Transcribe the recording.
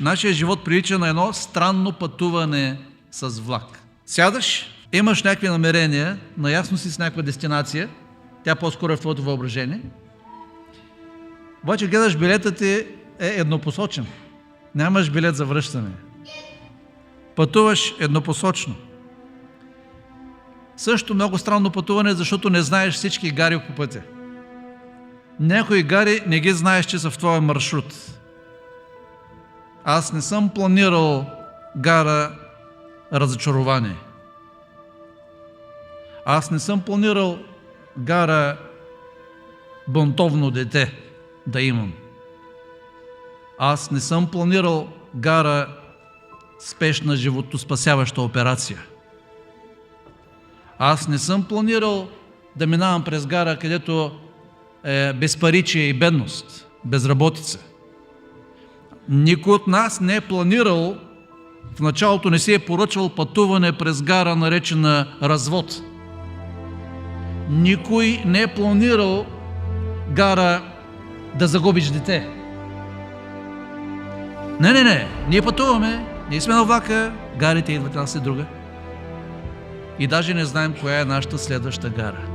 Нашия живот прилича на едно странно пътуване с влак. Сядаш, имаш някакви намерения, наясно си с някаква дестинация, тя по-скоро е в твоето въображение, обаче гледаш, билетът ти е еднопосочен. Нямаш билет за връщане. Пътуваш еднопосочно. Също много странно пътуване, защото не знаеш всички гари по пътя. Някои гари не ги знаеш, че са в твоя маршрут. Аз не съм планирал гара разочарование. Аз не съм планирал гара бунтовно дете да имам. Аз не съм планирал гара спешна животоспасяваща операция. Аз не съм планирал да минавам през гара, където е безпаричие и бедност, безработица. Никой от нас не е планирал, в началото не си е поръчвал пътуване през гара, наречена развод. Никой не е планирал гара да загубиш дете. Не. Ние пътуваме, ние сме на влака, гарите идват една след друга. И даже не знаем коя е нашата следваща гара.